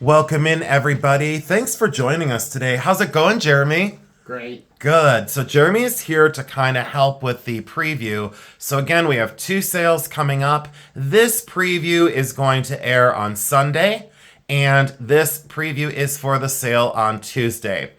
Welcome in, everybody. Thanks for joining us today. How's it going, Jeremy? Great. Good. So Jeremy is here to kind of help with the preview. So again, we have two sales coming up. This preview is going to air on Sunday, and this preview is for the sale on Tuesday.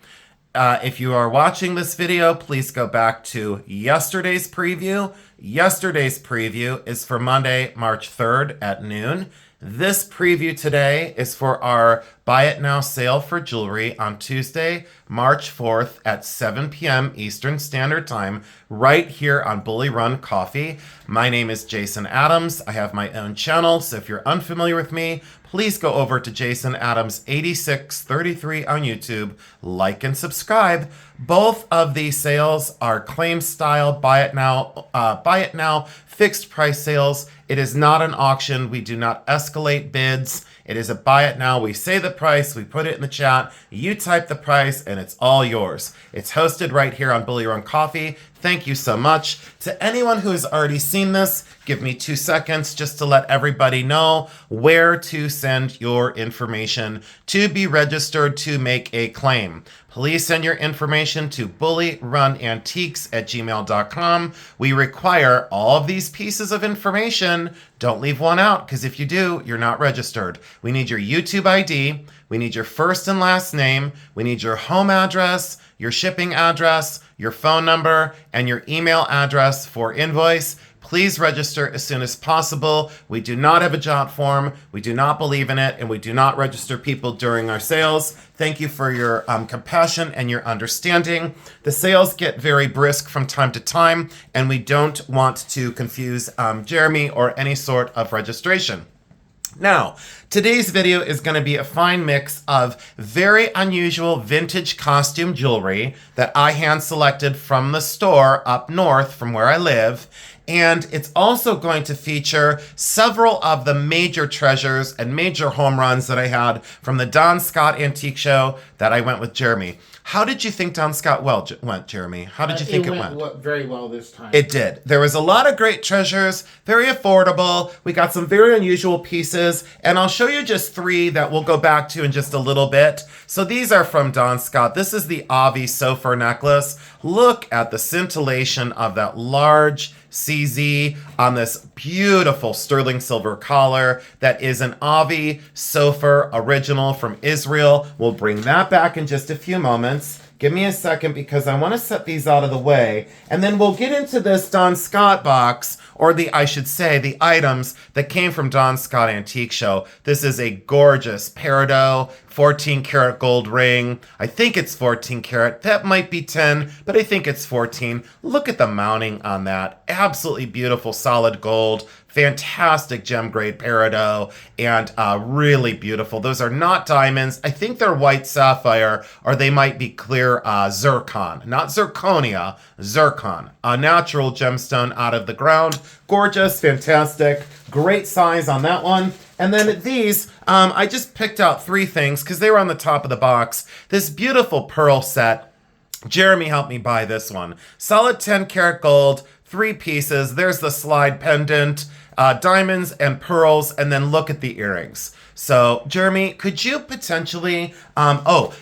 If you are watching this video, please go back to yesterday's preview. Yesterday's preview is for Monday, March 3rd at noon. This preview today is for our Buy It Now sale for jewelry on Tuesday, March 4th at 7 p.m. Eastern Standard Time, right here on Bully Run Coffee. My name is Jason Adams. I have my own channel, so if you're unfamiliar with me, please go over to Jason Adams 8633 on YouTube, like and subscribe. Both of these sales are claim style buy it now fixed price sales. It is not an auction. We do not escalate bids. It is a buy it now. We say the price, we put it in the chat, you type the price, and it's all yours. It's hosted right here on Bully Run Coffee. Thank you so much. To anyone who has already seen this, give me 2 seconds just to let everybody know where to send your information to be registered to make a claim. Please send your information to bullyrunantiques@gmail.com. We require all of these pieces of information. Don't leave one out, because if you do, you're not registered. We need your YouTube ID. We need your first and last name. We need your home address, your shipping address, your phone number, and your email address for invoice. Please register as soon as possible. We do not have a jot form. We do not believe in it, and we do not register people during our sales. Thank you for your compassion and your understanding. The sales get very brisk from time to time, and we don't want to confuse Jeremy or any sort of registration. Now, today's video is going to be a fine mix of very unusual vintage costume jewelry that I hand selected from the store up north from where I live. And it's also going to feature several of the major treasures and major home runs that I had from the Don Scott Antique Show that I went with Jeremy. How did you think Don Scott went, Jeremy? How did you think it went? Very well this time. It did. There was a lot of great treasures, very affordable. We got some very unusual pieces, and I'll show you just three that we'll go back to in just a little bit. So these are from Don Scott. This is the Avi Sofer necklace. Look at the scintillation of that large CZ on this beautiful sterling silver collar that is an Avi Sofer original from Israel. We'll bring that back in just a few moments. Give me a second because I want to set these out of the way, and then we'll get into this Don Scott box, or I should say the items that came from Don Scott Antique Show. This is a gorgeous peridot, 14 karat gold ring. I think it's 14 karat. That might be 10, but I think it's 14. Look at the mounting on that. Absolutely beautiful solid gold. Fantastic gem grade peridot, and really beautiful. Those are not diamonds. I think they're white sapphire, or they might be clear zircon. Not zirconia, zircon. A natural gemstone out of the ground. Gorgeous, fantastic, great size on that one. And then these, I just picked out three things because they were on the top of the box. This beautiful pearl set. Jeremy helped me buy this one. Solid 10 karat gold, 3 pieces. There's the slide pendant, diamonds and pearls, and then look at the earrings. So, Jeremy, could you potentially, so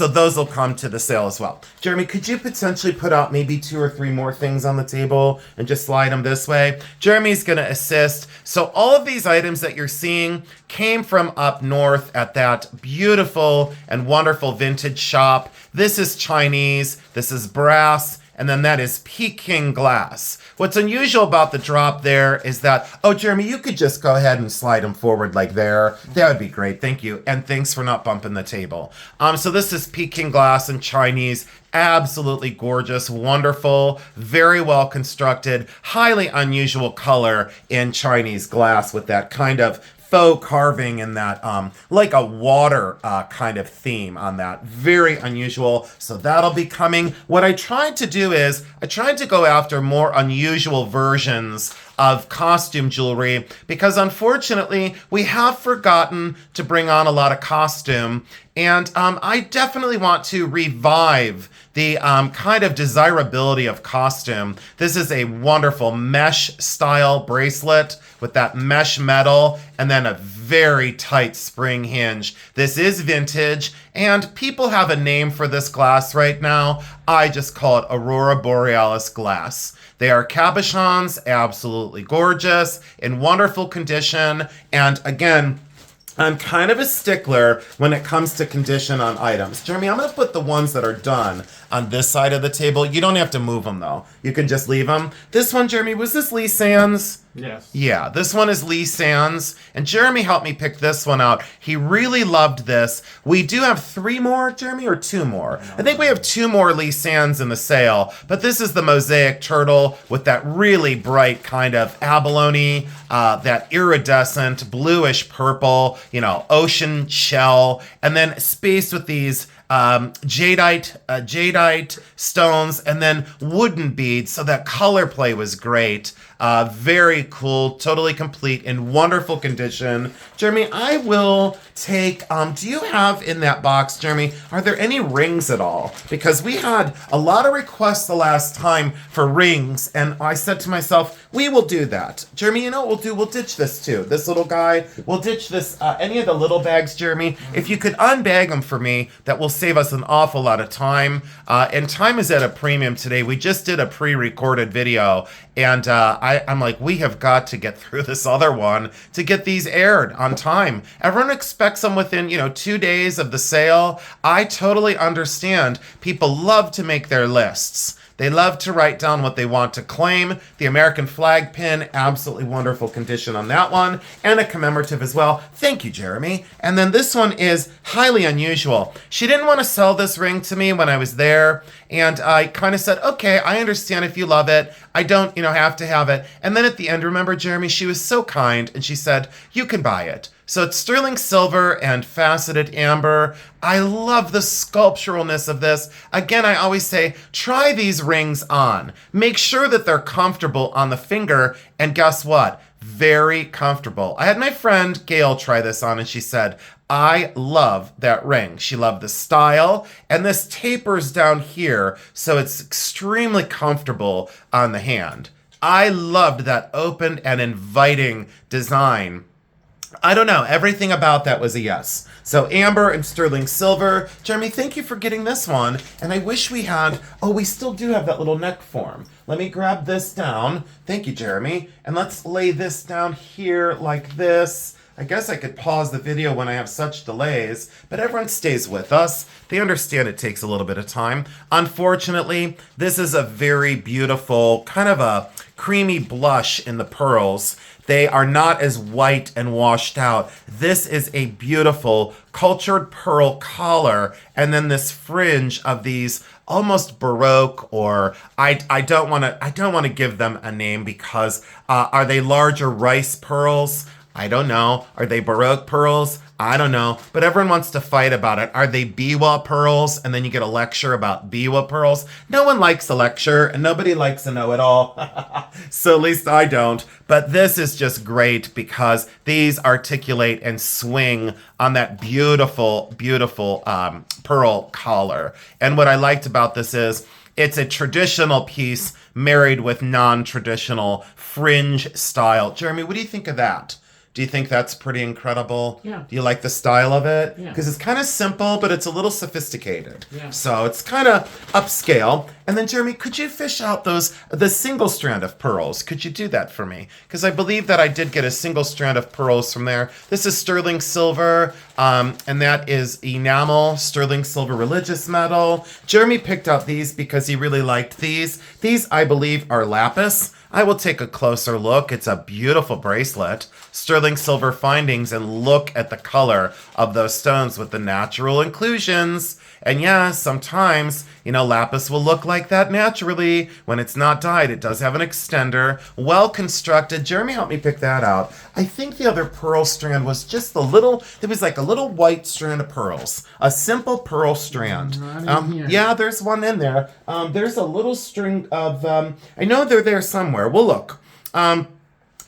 those will come to the sale as well. Jeremy, could you potentially put out maybe 2 or 3 more things on the table and just slide them this way? Jeremy's going to assist. So all of these items that you're seeing came from up north at that beautiful and wonderful vintage shop. This is Chinese, this is brass, and then that is Peking glass. What's unusual about the drop there is that, oh, Jeremy, you could just go ahead and slide them forward like there. That would be great. Thank you. And thanks for not bumping the table. So this is Peking glass and Chinese. Absolutely gorgeous, wonderful, very well constructed, highly unusual color in Chinese glass with that kind of faux carving and that like a water kind of theme on that. Very unusual. So that'll be coming. What I tried to do is I tried to go after more unusual versions of costume jewelry because unfortunately we have forgotten to bring on a lot of costume, and I definitely want to revive the kind of desirability of costume. This is a wonderful mesh style bracelet with that mesh metal and then a very tight spring hinge. This is vintage, and people have a name for this glass right now. I just call it Aurora Borealis glass. They are cabochons, absolutely gorgeous, in wonderful condition, and again, I'm kind of a stickler when it comes to condition on items. Jeremy, I'm going to put the ones that are done on this side of the table. You don't have to move them, though. You can just leave them. This one, Jeremy, was this Lee Sands? Yes. Yeah, this one is Lee Sands, and Jeremy helped me pick this one out. He really loved this. We do have 3 more, Jeremy, or 2 more? I think we have 2 more Lee Sands in the sale, but this is the mosaic turtle with that really bright kind of abalone, that iridescent bluish purple, ocean shell, and then spaced with these jadeite stones, and then wooden beads, so that color play was great. Very cool, totally complete, in wonderful condition. Jeremy, I will take, do you have in that box, Jeremy, are there any rings at all? Because we had a lot of requests the last time for rings, and I said to myself, we will do that. Jeremy, you know what we'll do? We'll ditch this too. This little guy, we'll ditch this, any of the little bags, Jeremy. If you could unbag them for me, that will save us an awful lot of time. And time is at a premium today. We just did a pre-recorded video, and I'm like, we have got to get through this other one to get these aired on time. Everyone expects them within, 2 days of the sale. I totally understand. People love to make their lists. They love to write down what they want to claim. The American flag pin, absolutely wonderful condition on that one, and a commemorative as well. Thank you, Jeremy. And then this one is highly unusual. She didn't want to sell this ring to me when I was there, and I kind of said, okay, I understand if you love it. I don't, have to have it. And then at the end, remember, Jeremy, she was so kind, and she said, you can buy it. So it's sterling silver and faceted amber. I love the sculpturalness of this. Again, I always say, try these rings on. Make sure that they're comfortable on the finger. And guess what? Very comfortable. I had my friend Gail try this on, and she said, I love that ring. She loved the style, and this tapers down here, so it's extremely comfortable on the hand. I loved that open and inviting design. I don't know. Everything about that was a yes. So amber and sterling silver. Jeremy, thank you for getting this one. And I wish we had, we still do have that little neck form. Let me grab this down. Thank you, Jeremy. And let's lay this down here like this. I guess I could pause the video when I have such delays, but everyone stays with us. They understand it takes a little bit of time. Unfortunately, this is a very beautiful, kind of a creamy blush in the pearls. They are not as white and washed out. This is a beautiful cultured pearl collar, and then this fringe of these almost Baroque, or I don't want to give them a name because are they larger rice pearls? I don't know. Are they Baroque pearls? I don't know. But everyone wants to fight about it. Are they biwa pearls? And then you get a lecture about biwa pearls. No one likes a lecture, and nobody likes a know-it-all. So at least I don't. But this is just great because these articulate and swing on that beautiful, beautiful pearl collar. And what I liked about this is it's a traditional piece married with non-traditional fringe style. Jeremy, what do you think of that? Do you think that's pretty incredible? Yeah. Do you like the style of it? Yeah. Because it's kind of simple, but it's a little sophisticated. Yeah. So it's kind of upscale. And then, Jeremy, could you fish out the single strand of pearls? Could you do that for me? Because I believe that I did get a single strand of pearls from there. This is sterling silver, and that is enamel, sterling silver religious metal. Jeremy picked out these because he really liked these. These, I believe, are lapis. I will take a closer look. It's a beautiful bracelet. Sterling silver findings, and look at the color of those stones with the natural inclusions. And yeah, sometimes, lapis will look like that naturally. When it's not dyed, it does have an extender. Well constructed. Jeremy helped me pick that out. I think the other pearl strand was just it was like a little white strand of pearls. A simple pearl strand. Yeah, there's one in there. There's a little string of, I know they're there somewhere. We'll look.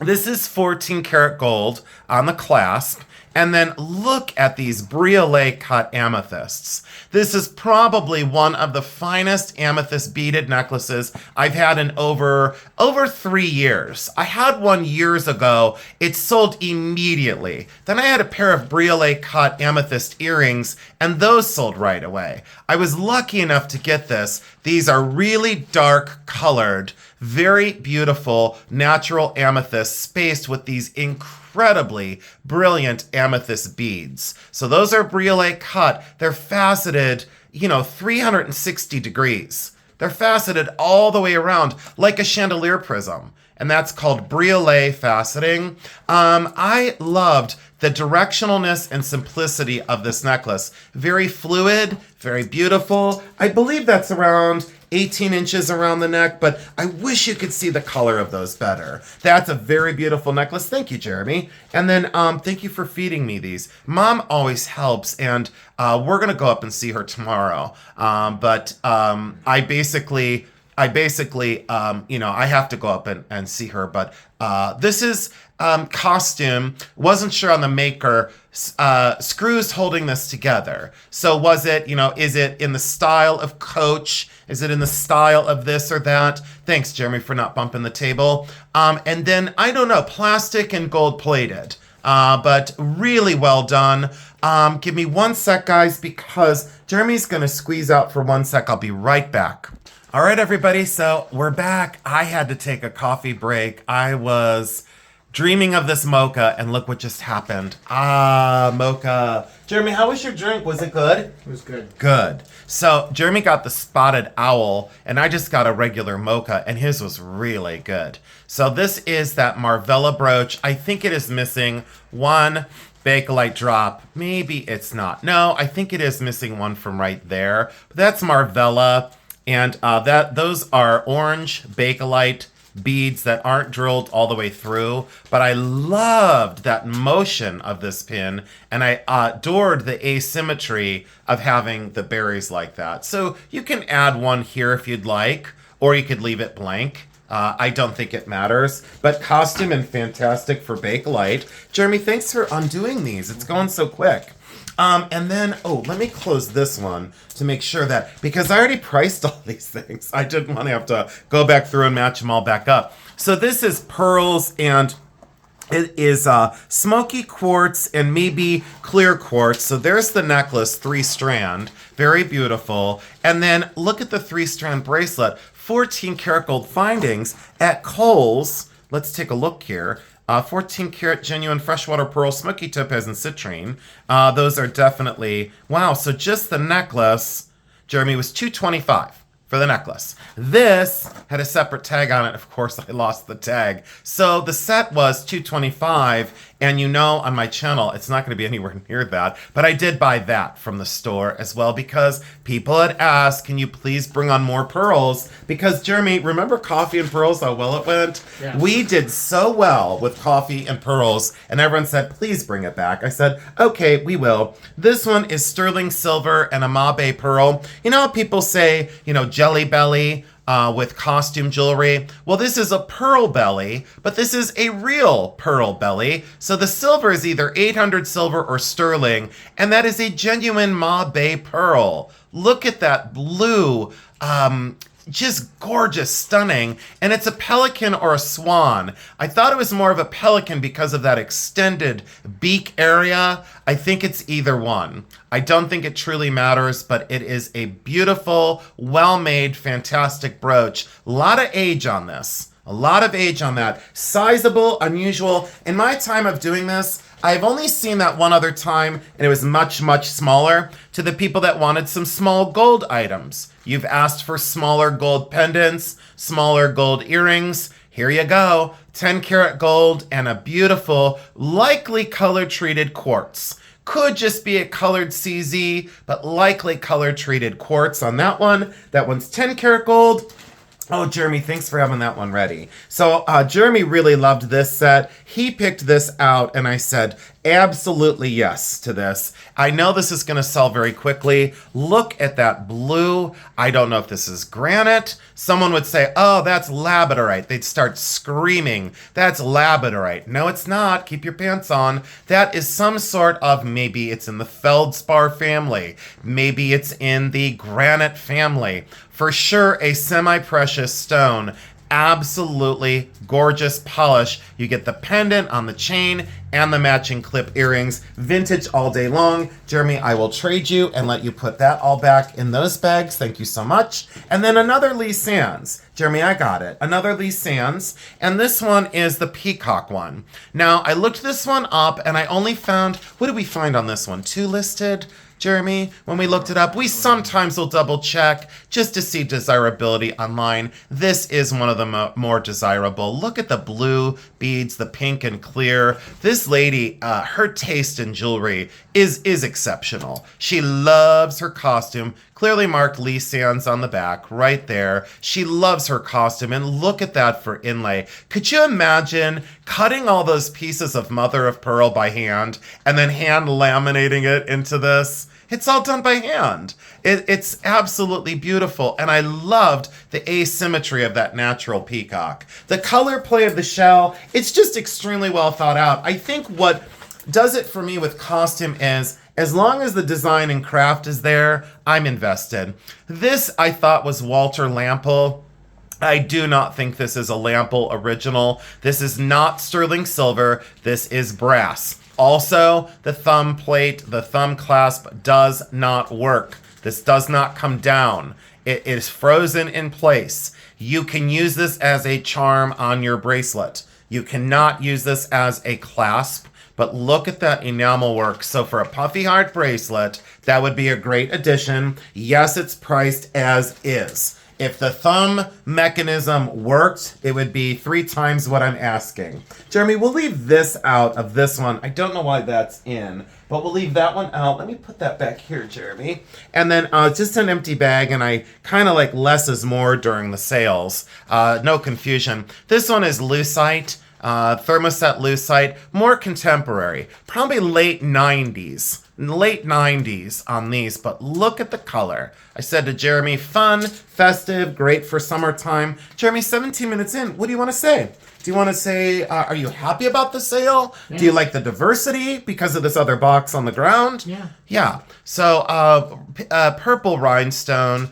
This is 14 karat gold on the clasp. And then look at these briolet cut amethysts. This is probably one of the finest amethyst beaded necklaces I've had in over 3 years. I had one years ago. It sold immediately. Then I had a pair of briolet cut amethyst earrings, and those sold right away. I was lucky enough to get this. These are really dark colored, very beautiful natural amethysts spaced with these incredibly brilliant amethyst beads. So those are briolet cut. They're faceted, 360 degrees. They're faceted all the way around like a chandelier prism. And that's called briolet faceting. I loved the directionalness and simplicity of this necklace. Very fluid, very beautiful. I believe that's around 18 inches around the neck, but I wish you could see the color of those better. That's a very beautiful necklace. Thank you, Jeremy. And then thank you for feeding me these. Mom always helps, and we're going to go up and see her tomorrow. But I basically, I have to go up and see her, but this is costume. Wasn't sure on the maker. Screws holding this together. So was it, is it in the style of Coach? Is it in the style of this or that? Thanks, Jeremy, for not bumping the table. And then, I don't know, plastic and gold plated. But really well done. Give me 1 sec, guys, because Jeremy's going to squeeze out for 1 sec. I'll be right back. All right, everybody, so we're back. I had to take a coffee break. I was dreaming of this mocha, and look what just happened. Mocha. Jeremy, how was your drink? Was it good? It was good. Good. So Jeremy got the spotted owl, and I just got a regular mocha, and his was really good. So this is that Marvella brooch. I think it is missing one Bakelite drop. Maybe it's not. No, I think it is missing one from right there. But that's Marvella. And those are orange Bakelite beads that aren't drilled all the way through. But I loved that motion of this pin, and I adored the asymmetry of having the berries like that. So you can add one here if you'd like, or you could leave it blank. I don't think it matters, but costume and fantastic for Bakelite. Jeremy, thanks for undoing these. It's going so quick. And then, let me close this one to make sure that, because I already priced all these things, I didn't want to have to go back through and match them all back up. So this is pearls, and it is smoky quartz and maybe clear quartz. So there's the necklace, 3-strand, very beautiful. And then look at the 3-strand bracelet, 14 karat gold findings at Kohl's. Let's take a look here. 14 karat genuine freshwater pearl, smoky topaz, and citrine. Those are definitely, wow. So just the necklace, Jeremy, was $225 for the necklace. This had a separate tag on it. Of course, I lost the tag. So the set was $225, and on my channel, it's not going to be anywhere near that. But I did buy that from the store as well, because people had asked, can you please bring on more pearls? Because, Jeremy, remember coffee and pearls, how well it went? Yeah. We did so well with coffee and pearls, and everyone said, please bring it back. I said, okay, we will. This one is sterling silver and a mabe pearl. You know how people say, jelly belly with costume jewelry? Well, this is a pearl belly, but this is a real pearl belly. So the silver is either 800 silver or sterling, and that is a genuine mabe pearl. Look at that blue, just gorgeous, stunning. And it's a pelican or a swan. I thought it was more of a pelican because of that extended beak area. I think it's either one. I don't think it truly matters, but it is a beautiful, well-made, fantastic brooch. A lot of age on this. A lot of age on that. Sizable, unusual. In my time of doing this, I've only seen that one other time, and it was much, much smaller. To the people that wanted some small gold items, you've asked for smaller gold pendants, smaller gold earrings. Here you go. 10 karat gold and a beautiful, likely color treated quartz. Could just be a colored CZ, but likely color treated quartz on that one. That one's 10 karat gold. Oh, Jeremy, thanks for having that one ready. So Jeremy really loved this set. He picked this out, and I said, Absolutely yes to this. I know this is going to sell very quickly. Look at that blue. I don't know if this is granite. Someone would say, oh, that's labradorite. They'd start screaming, that's labradorite. No, it's not. Keep your pants on. That is some sort of, maybe it's in the feldspar family. Maybe it's in the granite family. For sure, a semi-precious stone. Absolutely gorgeous polish. You get the pendant on the chain and the matching clip earrings. Vintage all day long. Jeremy, I will trade you and let you put that all back in those bags. Thank you so much. And then another Lee Sands. Jeremy, I got it. Another Lee Sands. And this one is the peacock one. Now, I looked this one up and I only found, what did we find on this one? 2 listed? Jeremy, when we looked it up, we sometimes will double check just to see desirability online. This is one of the more desirable. Look at the blue beads, the pink and clear. This lady, her taste in jewelry is exceptional. She loves her costume. Clearly marked Lee Sands on the back, right there. She loves her costume, and look at that for inlay. Could you imagine cutting all those pieces of mother of pearl by hand and then hand laminating it into this? It's all done by hand. It's absolutely beautiful, and I loved the asymmetry of that natural peacock. The color play of the shell, it's just extremely well thought out. I think what does it for me with costume is, as long as the design and craft is there, I'm invested. This, I thought, was Walter Lample. I do not think this is a Lample original. This is not sterling silver. This is brass. Also, the thumb plate, the thumb clasp does not work. This does not come down. It is frozen in place. You can use this as a charm on your bracelet. You cannot use this as a clasp. But look at that enamel work. So for a puffy heart bracelet, that would be a great addition. Yes, it's priced as is. If the thumb mechanism worked, it would be 3 times what I'm asking. Jeremy, we'll leave this out of this one. I don't know why that's in, but we'll leave that one out. Let me put that back here, Jeremy. And then just an empty bag, and I kind of like less is more during the sales. No confusion. This one is lucite. Thermoset lucite, more contemporary, probably late 90s on these, but look at the color. I said to Jeremy, fun, festive, great for summertime. Jeremy, 17 minutes in, what do you want to say? Do you want to say, are you happy about the sale? Yeah. Do you like the diversity because of this other box on the ground? Yeah. Yeah. So, purple rhinestone,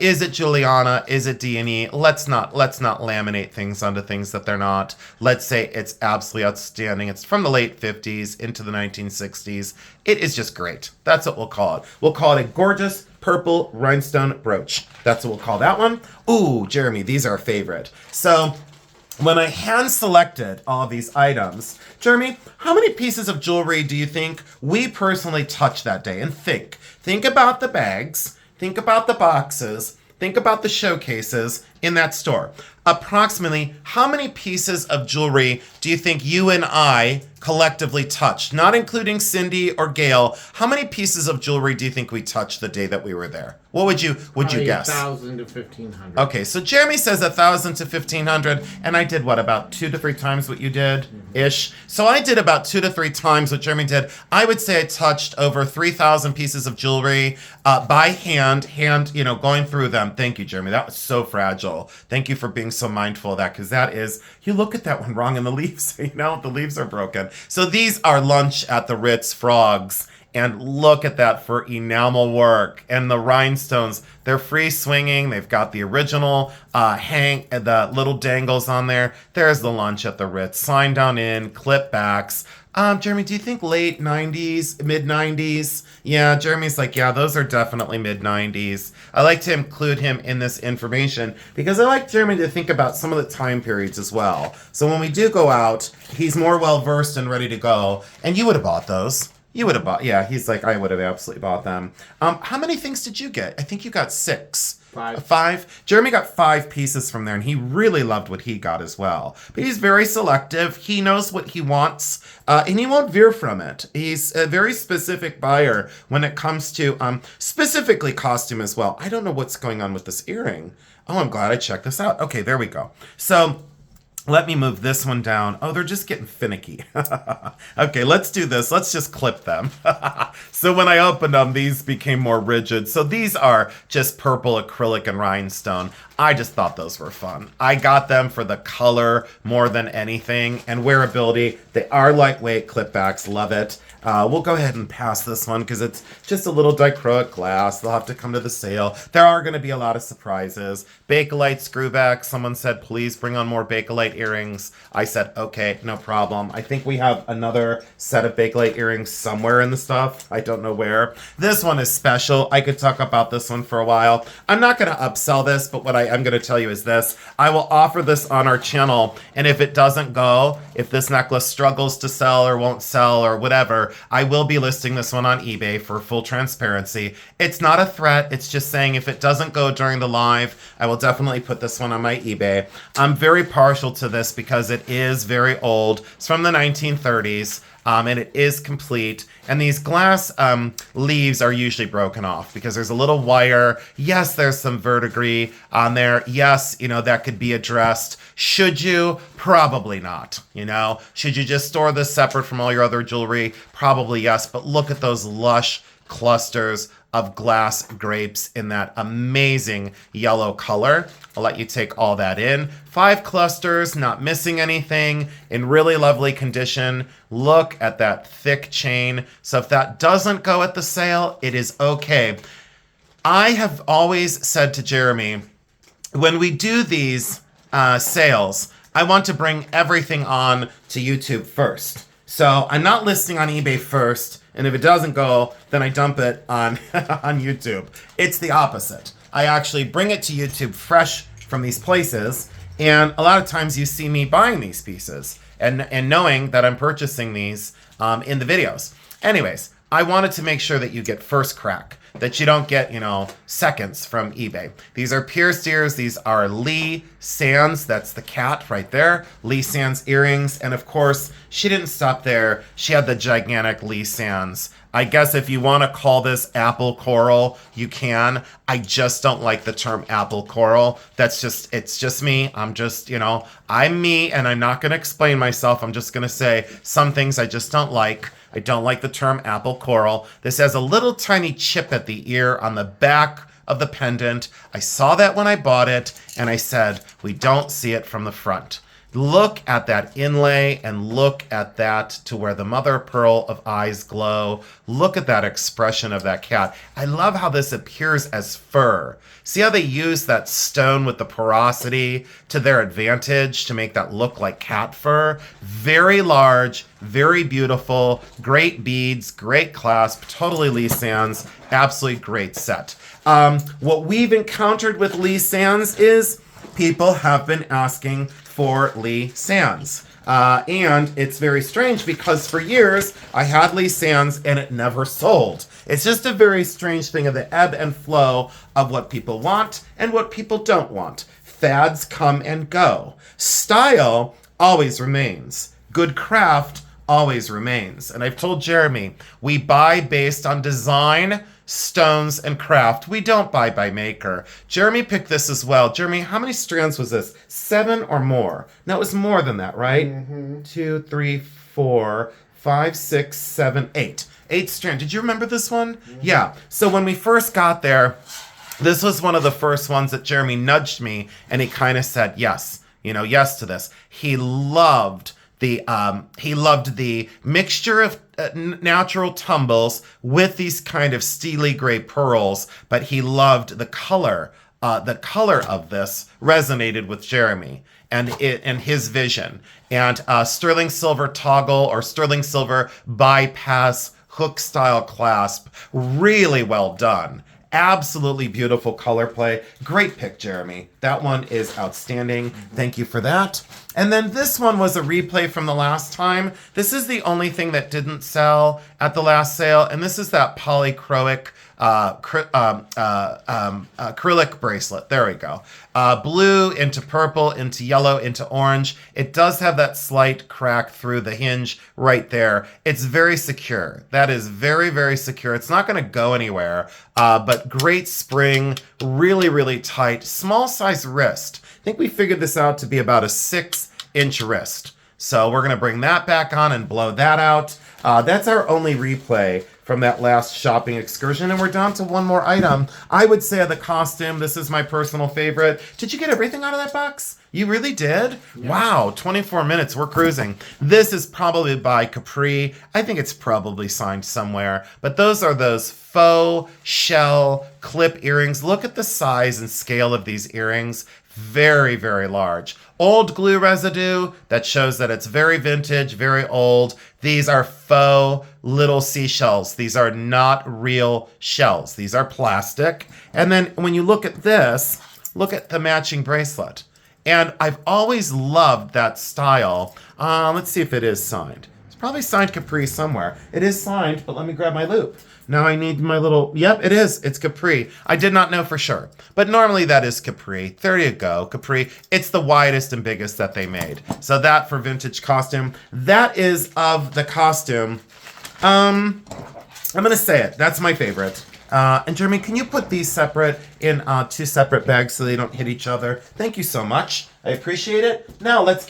is it Juliana? Is it D&E? Let's not laminate things onto things that they're not. Let's say it's absolutely outstanding. It's from the late 50s into the 1960s. It is just great. That's what we'll call it. We'll call it a gorgeous purple rhinestone brooch. That's what we'll call that one. Ooh, Jeremy, these are a favorite. So, when I hand selected all these items, Jeremy, how many pieces of jewelry do you think we personally touched that day? And think about the bags, think about the boxes, think about the showcases in that store. Approximately how many pieces of jewelry do you think you and I collectively touched? Not including Cindy or Gail. How many pieces of jewelry do you think we touched the day that we were there? What would you guess? 1,000 to 1,500. Okay, so Jeremy says 1,000 to 1,500, and I did what, about 2 to 3 times what you did, ish. So I did about 2 to 3 times what Jeremy did. I would say I touched over 3,000 pieces of jewelry by hand, going through them. Thank you, Jeremy. That was so fragile. Thank you for being so mindful of that, because that is, you look at that one wrong in the leaves, the leaves are broken. So these are lunch at the Ritz frogs. And look at that for enamel work. And the rhinestones, they're free swinging. They've got the original the little dangles on there. There's the lunch at the Ritz. Sign down in, clip backs. Jeremy, do you think late 90s, mid 90s? Yeah, Jeremy's like, yeah, those are definitely mid 90s. I like to include him in this information because I like Jeremy to think about some of the time periods as well. So when we do go out, he's more well versed and ready to go. And you would have bought those. You would have bought, yeah, he's like, I would have absolutely bought them. How many things did you get? I think you got 6. 5. Jeremy got 5 pieces from there, and he really loved what he got as well. But he's very selective. He knows what he wants, and he won't veer from it. He's a very specific buyer when it comes to specifically costume as well. I don't know what's going on with this earring. Oh, I'm glad I checked this out. Okay, there we go. So Let me move this one down. Oh, they're just getting finicky. Okay, let's do this. Let's just clip them. So when I opened them, these became more rigid. So these are just purple acrylic and rhinestone. I just thought those were fun. I got them for the color more than anything, and wearability. They are lightweight clipbacks. Love it. We'll go ahead and pass this one because it's just a little dichroic glass. They'll have to come to the sale. There are going to be a lot of surprises. Bakelite screwback. Someone said, please bring on more Bakelite earrings. I said, okay, no problem. I think we have another set of Bakelite earrings somewhere in the stuff. I don't know where. This one is special. I could talk about this one for a while. I'm not going to upsell this, but what I am going to tell you is this. I will offer this on our channel, and if it doesn't go, if this necklace struggles to sell or won't sell or whatever, I will be listing this one on eBay for full transparency. It's not a threat. It's just saying if it doesn't go during the live, I will definitely put this one on my eBay. I'm very partial to this because it is very old. It's from the 1930s. And it is complete. And these glass leaves are usually broken off because there's a little wire. Yes, there's some verdigris on there. Yes, that could be addressed. Should you? Probably not. Should you just store this separate from all your other jewelry? Probably yes. But look at those lush clusters of glass grapes in that amazing yellow color. I'll let you take all that in. 5 clusters, not missing anything, in really lovely condition. Look at that thick chain. So if that doesn't go at the sale, it is okay. I have always said to Jeremy, when we do these sales, I want to bring everything on to YouTube first. So I'm not listing on eBay first, and if it doesn't go, then I dump it on on YouTube. It's the opposite. I actually bring it to YouTube fresh from these places, and a lot of times you see me buying these pieces and knowing that I'm purchasing these in the videos. Anyways, I wanted to make sure that you get first crack, that you don't get, seconds from eBay. These are pierced ears. These are Lee Sands. That's the cat right there. Lee Sands earrings. And of course, she didn't stop there. She had the gigantic Lee Sands. I guess if you want to call this apple coral, you can. I just don't like the term apple coral. It's just me. I'm just, I'm me, and I'm not going to explain myself. I'm just going to say some things I just don't like. I don't like the term apple coral. This has a little tiny chip at the ear on the back of the pendant. I saw that when I bought it, and I said, we don't see it from the front. Look at that inlay and look at that to where the mother of pearl of eyes glow. Look at that expression of that cat. I love how this appears as fur. See how they use that stone with the porosity to their advantage to make that look like cat fur? Very large, very beautiful, great beads, great clasp, totally Lee Sands, absolutely great set. What we've encountered with Lee Sands is people have been asking for Lee Sands. And it's very strange because for years I had Lee Sands and it never sold. It's just a very strange thing of the ebb and flow of what people want and what people don't want. Fads come and go. Style always remains. Good craft always remains. And I've told Jeremy, we buy based on design, stones, and craft. We don't buy by maker. Jeremy picked this as well. Jeremy, how many strands was this? 7 or more? No, it was more than that, right? 2, 3, 4, 5, 6, 7, 8. 8 strands. Did you remember this one? Yeah. So when we first got there, this was one of the first ones that Jeremy nudged me, and he kind of said yes, yes to this. He loved the mixture of natural tumbles with these kind of steely gray pearls, but he loved the color. The color of this resonated with Jeremy and his vision. And sterling silver toggle or sterling silver bypass hook style clasp, really well done. Absolutely beautiful color play. Great pick, Jeremy. That one is outstanding. Thank you for that. And then this one was a replay from the last time. This is the only thing that didn't sell at the last sale. And this is that polychroic acrylic bracelet. There we go. Blue into purple, into yellow, into orange. It does have that slight crack through the hinge right there. It's very secure. That is very, very secure. It's not going to go anywhere, but great spring, really, really tight, small size wrist. I think we figured this out to be about a 6 inch wrist. So we're going to bring that back on and blow that out. That's our only replay from that last shopping excursion, and we're down to one more item. I would say the costume, this is my personal favorite. Did you get everything out of that box? You really did? Yeah. Wow, 24 minutes, we're cruising. This is probably by Capri. I think it's probably signed somewhere, but those are those faux shell clip earrings. Look at the size and scale of these earrings. Very, very large. Old glue residue that shows that it's very vintage, very old. These are faux little seashells. These are not real shells. These are plastic. And then when you look at this, look at the matching bracelet. And I've always loved that style. Let's see if it is signed. It's probably signed Capri somewhere. It is signed, but let me grab my loop. Now I need my little, yep, it is. It's Capri. I did not know for sure, but normally that is Capri. There you go, Capri. It's the widest and biggest that they made. So that for vintage costume. That is of the costume. I'm going to say it. That's my favorite. And Jeremy, can you put these separate in 2 separate bags so they don't hit each other? Thank you so much. I appreciate it. Now let's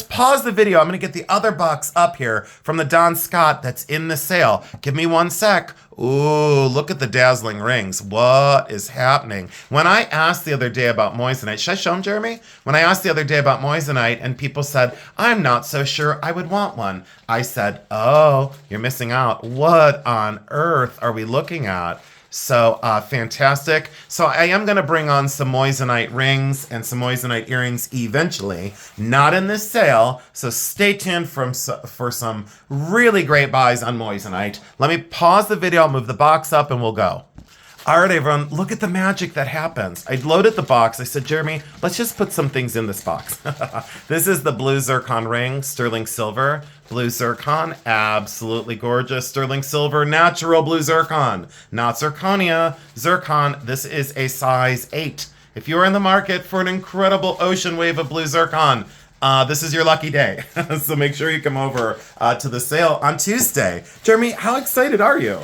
pause the video. I'm going to get the other box up here from the Don Scott that's in the sale. Give me 1 sec. Ooh, look at the dazzling rings. What is happening? When I asked the other day about moissanite, should I show them, Jeremy? When I asked the other day about moissanite and people said, I'm not so sure I would want one. I said, oh, you're missing out. What on earth are we looking at? So fantastic. So I am going to bring on some moissanite rings and some moissanite earrings eventually. Not in this sale. So stay tuned for some really great buys on moissanite. Let me pause the video. I'll move the box up and we'll go. All right, everyone, look at the magic that happens. I loaded the box. I said, Jeremy, let's just put some things in this box. This is the blue zircon ring, sterling silver. Blue zircon, absolutely gorgeous. Sterling silver, natural blue zircon, not zirconia. Zircon, this is a size 8. If you're in the market for an incredible ocean wave of blue zircon, this is your lucky day. So make sure you come over to the sale on Tuesday. Jeremy, how excited are you?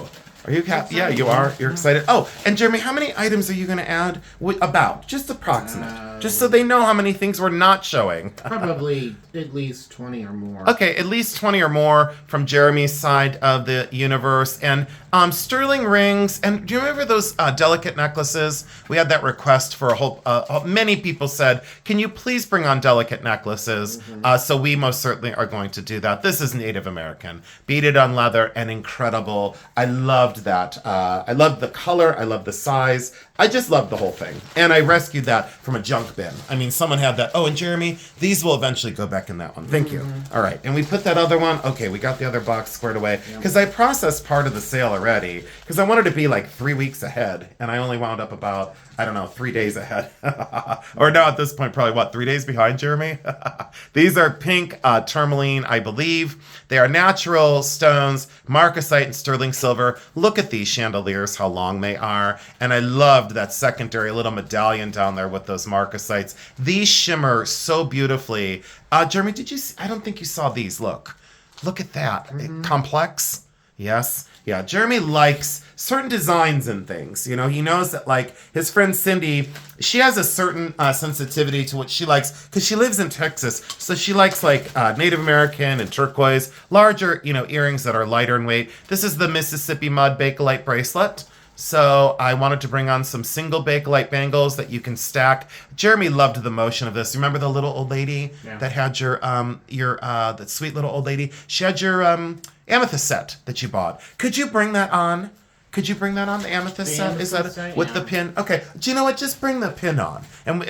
Are you happy? Yeah, you are. You're excited. Oh, and Jeremy, how many items are you going to add? About, just approximate. Just so they know how many things we're not showing. Probably at least 20 or more. Okay, at least 20 or more from Jeremy's side of the universe. And sterling rings. And do you remember those delicate necklaces? We had that request for a whole, many people said, can you please bring on delicate necklaces? Mm-hmm. So we most certainly are going to do that. This is Native American. Beaded on leather and incredible. I loved that. I loved the color. I loved the size. I just loved the whole thing. And I rescued that from a junk bin. I mean, someone had that. Oh, and Jeremy, these will eventually go back in that one. Thank you. All right. And we put that other one. Okay, we got the other box squared away. Because I processed part of the sale already. Because I wanted to be like 3 weeks ahead. And I only wound up about, I don't know, 3 days ahead. Or no, at this point, probably, 3 days behind, Jeremy? These are pink tourmaline, I believe. They are natural stones, marcasite and sterling silver. Look at these chandeliers, how long they are. And I loved that secondary little medallion down there with those marcasites. These shimmer so beautifully. Jeremy, did you see? I don't think you saw these. Look at that. Complex. Yes. Yeah, Jeremy likes certain designs and things. You know, he knows that, like, his friend Cindy, she has a certain sensitivity to what she likes because she lives in Texas. So she likes, like, Native American and turquoise, larger, earrings that are lighter in weight. This is the Mississippi Mud Bakelite bracelet. So I wanted to bring on some single Bakelite bangles that you can stack. Jeremy loved the motion of this. Remember the little old lady that had your that sweet little old lady? She had your amethyst set that you bought. Could you bring that on? Could you bring that on, the amethyst set? Is that with the pin? Okay. Do you know what? Just bring the pin on, and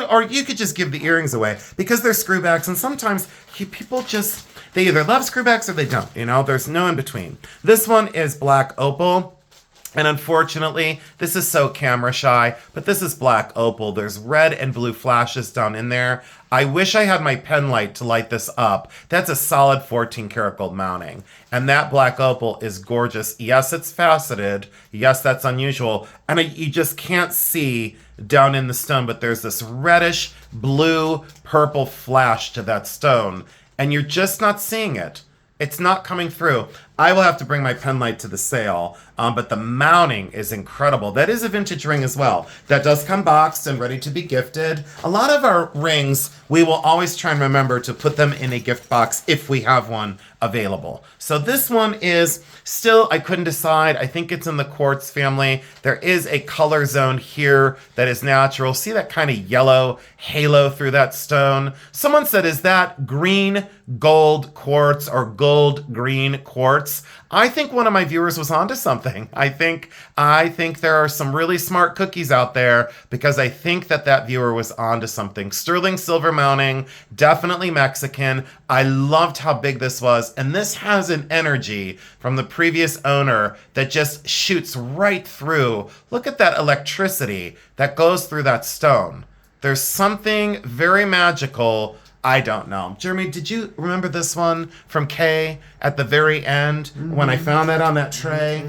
or you could just give the earrings away because they're screwbacks, and sometimes people just they either love screwbacks or they don't. There's no in between. This one is black opal. And unfortunately, this is so camera shy, but this is black opal. There's red and blue flashes down in there. I wish I had my pen light to light this up. That's a solid 14 karat gold mounting. And that black opal is gorgeous. Yes, it's faceted. Yes, that's unusual. And you just can't see down in the stone, but there's this reddish blue purple flash to that stone. And you're just not seeing it. It's not coming through. I will have to bring my pen light to the sale, but the mounting is incredible. That is a vintage ring as well. That does come boxed and ready to be gifted. A lot of our rings, we will always try and remember to put them in a gift box if we have one available. So this one is still, I couldn't decide. I think it's in the quartz family. There is a color zone here that is natural. See that kind of yellow halo through that stone? Someone said, is that green gold quartz or gold green quartz? I think one of my viewers was onto something. I think there are some really smart cookies out there, because I think that viewer was onto something. Sterling silver mounting, definitely Mexican. I loved how big this was, and this has an energy from the previous owner that just shoots right through. Look at that electricity that goes through that stone. There's something very magical. I don't know. Jeremy, did you remember this one from Kay at the very end when I found that on that tray?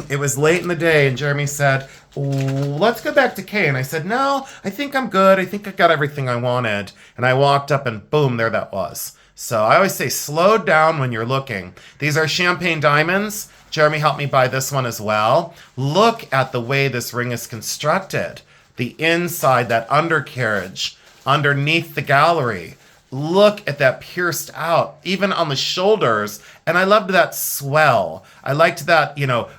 It was late in the day, and Jeremy said, let's go back to Kay. And I said, no, I think I'm good. I think I got everything I wanted. And I walked up and boom, there that was. So I always say slow down when you're looking. These are champagne diamonds. Jeremy helped me buy this one as well. Look at the way this ring is constructed. The inside, that undercarriage, underneath the gallery. Look at that pierced out, even on the shoulders. And I loved that swell. I liked that,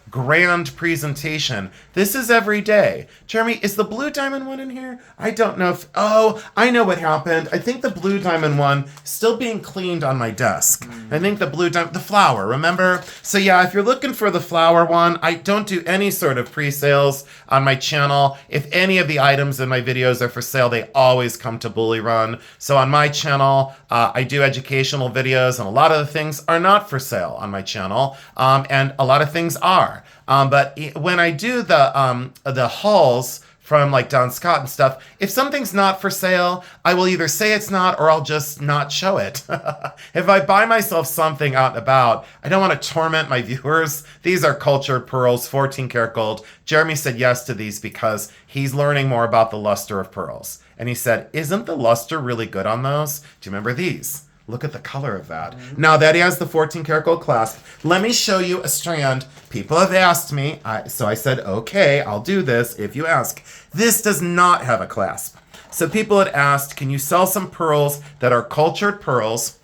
grand presentation. This is every day. Jeremy, is the blue diamond one in here? I don't know if, I know what happened. I think the blue diamond one still being cleaned on my desk. I think the blue diamond, the flower, remember? So yeah, if you're looking for the flower one, I don't do any sort of pre-sales on my channel. If any of the items in my videos are for sale, they always come to Bully Run. So on my channel, I do educational videos, and a lot of the things are not for sale on my channel, and a lot of things are. But when I do the hauls from like Don Scott and stuff, if something's not for sale, I will either say it's not, or I'll just not show it. If I buy myself something out and about, I don't want to torment my viewers. These are cultured pearls, 14 karat gold. Jeremy said yes to these because he's learning more about the luster of pearls. And he said, isn't the luster really good on those? Do you remember these? Look at the color of that. Now that he has the 14 karat gold clasp, let me show you a strand. People have asked me, so I said, okay, I'll do this if you ask. This does not have a clasp. So people had asked, can you sell some pearls that are cultured pearls?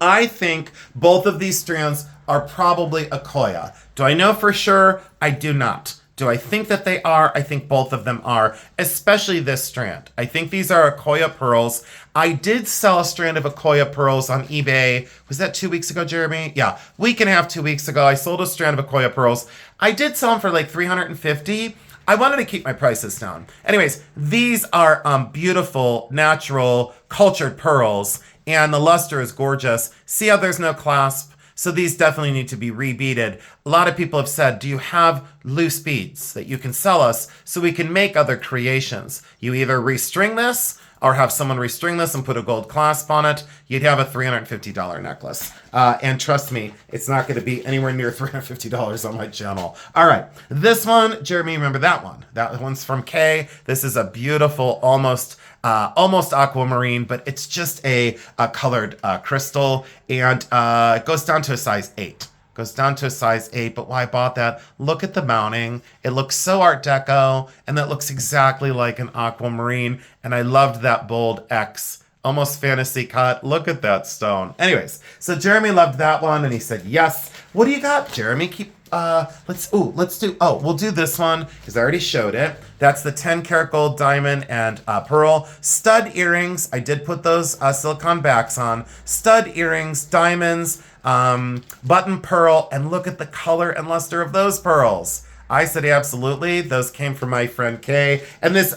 I think both of these strands are probably Akoya. Do I know for sure? I do not. Do I think that they are? I think both of them are, especially this strand. I think these are Akoya pearls. I did sell a strand of Akoya pearls on eBay. Was that 2 weeks ago, Jeremy? Yeah, week and a half, 2 weeks ago. I sold a strand of Akoya pearls. I did sell them for like $350. I wanted to keep my prices down. Anyways, these are beautiful, natural, cultured pearls, and the luster is gorgeous. See how there's no clasp? So these definitely need to be rebeaded. A lot of people have said, do you have loose beads that you can sell us so we can make other creations? You either restring this or have someone restring this and put a gold clasp on it. You'd have a $350 necklace. And trust me, it's not going to be anywhere near $350 on my channel. All right, this one, Jeremy, remember that one? That one's from Kay. This is a beautiful, almost aquamarine, but it's just a colored crystal, and it goes down to a size 8. Goes down to a size 8, but why I bought that? Look at the mounting. It looks so Art Deco, and that looks exactly like an aquamarine, and I loved that bold X. Almost fantasy cut. Look at that stone. Anyways, so Jeremy loved that one, and he said yes. What do you got, Jeremy? We'll do this one because I already showed it. That's the 10 karat gold diamond and pearl. Stud earrings. I did put those silicone backs on. Stud earrings, diamonds, button pearl, and look at the color and luster of those pearls. I said absolutely. Those came from my friend Kay. And this